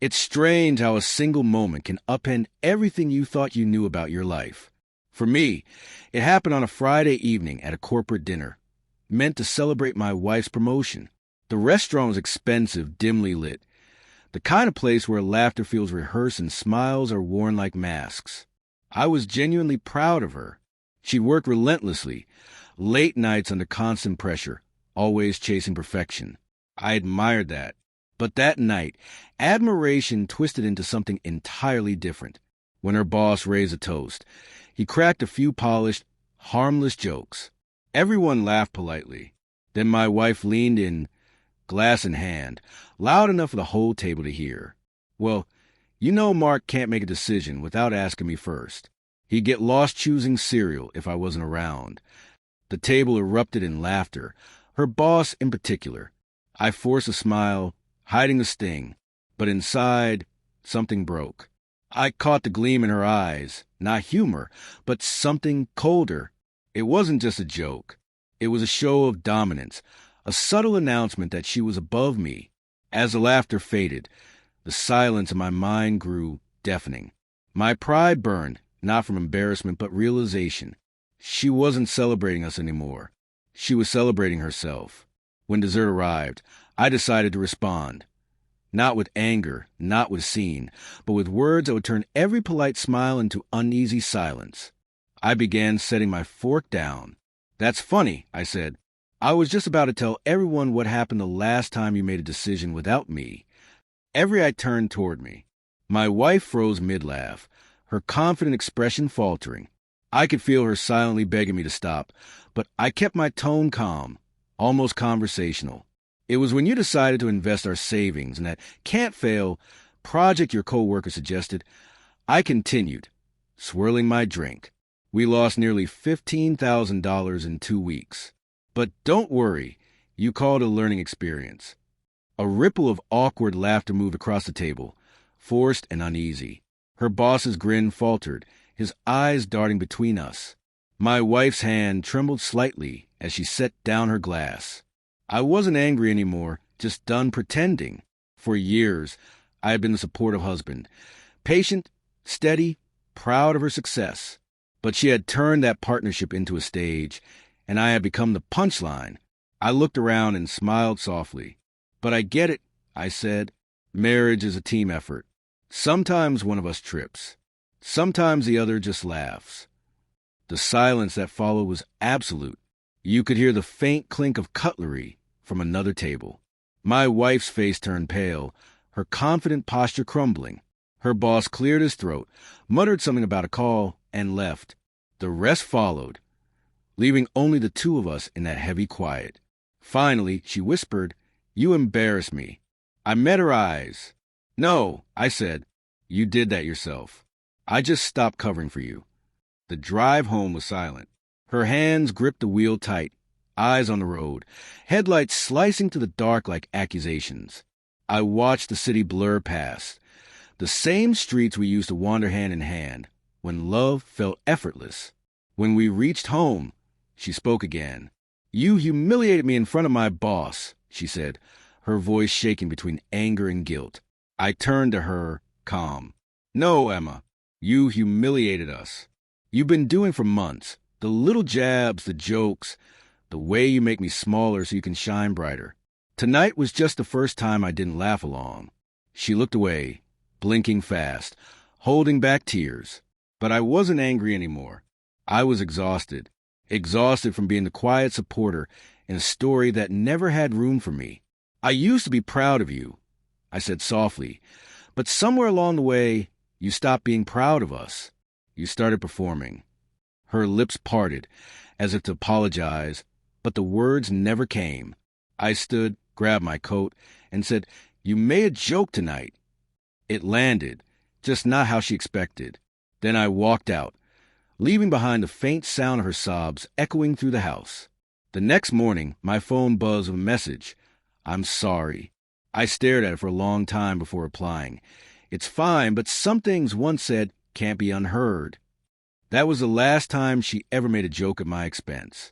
It's strange how a single moment can upend everything you thought you knew about your life. For me, it happened on a Friday evening at a corporate dinner, meant to celebrate my wife's promotion. The restaurant was expensive, dimly lit, the kind of place where laughter feels rehearsed and smiles are worn like masks. I was genuinely proud of her. She'd worked relentlessly, late nights under constant pressure, always chasing perfection. I admired that. But that night, admiration twisted into something entirely different. When her boss raised a toast, he cracked a few polished, harmless jokes. Everyone laughed politely. Then my wife leaned in, glass in hand, loud enough for the whole table to hear. Well, you know Mark can't make a decision without asking me first. He'd get lost choosing cereal if I wasn't around. The table erupted in laughter, her boss in particular. I forced a smile, hiding the sting, but inside, something broke. I caught the gleam in her eyes, not humor, but something colder. It wasn't just a joke. It was a show of dominance, a subtle announcement that she was above me. As the laughter faded, the silence in my mind grew deafening. My pride burned, not from embarrassment, but realization. She wasn't celebrating us anymore. She was celebrating herself. When dessert arrived, I decided to respond. Not with anger, not with scene, but with words that would turn every polite smile into uneasy silence. I began setting my fork down. "That's funny," I said. "I was just about to tell everyone what happened the last time you made a decision without me." Every eye turned toward me. My wife froze mid-laugh, her confident expression faltering. I could feel her silently begging me to stop, but I kept my tone calm, almost conversational. "It was when you decided to invest our savings in that can't-fail project your coworker suggested." I continued, swirling my drink. "We lost nearly $15,000 in 2 weeks. But don't worry, you called it a learning experience." A ripple of awkward laughter moved across the table, forced and uneasy. Her boss's grin faltered, his eyes darting between us. My wife's hand trembled slightly as she set down her glass. I wasn't angry anymore, just done pretending. For years, I had been the supportive husband, patient, steady, proud of her success. But she had turned that partnership into a stage, and I had become the punchline. I looked around and smiled softly. "But I get it," I said. "Marriage is a team effort. Sometimes one of us trips. Sometimes the other just laughs." The silence that followed was absolute. You could hear the faint clink of cutlery from another table. My wife's face turned pale, her confident posture crumbling. Her boss cleared his throat, muttered something about a call, and left. The rest followed, leaving only the two of us in that heavy quiet. Finally, she whispered, "You embarrass me." I met her eyes. "No," I said. "You did that yourself. I just stopped covering for you." The drive home was silent. Her hands gripped the wheel tight, eyes on the road, headlights slicing through the dark like accusations. I watched the city blur past, the same streets we used to wander hand in hand, when love felt effortless. When we reached home, she spoke again. "You humiliated me in front of my boss," she said, her voice shaking between anger and guilt. I turned to her, calm. "No, Emma, you humiliated us. You've been doing for months. The little jabs, the jokes, the way you make me smaller so you can shine brighter. Tonight was just the first time I didn't laugh along." She looked away, blinking fast, holding back tears. But I wasn't angry anymore. I was exhausted from being the quiet supporter in a story that never had room for me. "I used to be proud of you," I said softly, "but somewhere along the way, you stopped being proud of us. You started performing." Her lips parted, as if to apologize, but the words never came. I stood, grabbed my coat, and said, "You made a joke tonight." It landed, just not how she expected. Then I walked out, leaving behind the faint sound of her sobs echoing through the house. The next morning, my phone buzzed with a message. "I'm sorry." I stared at it for a long time before replying. It's fine, but some things once said can't be unheard. That was the last time she ever made a joke at my expense.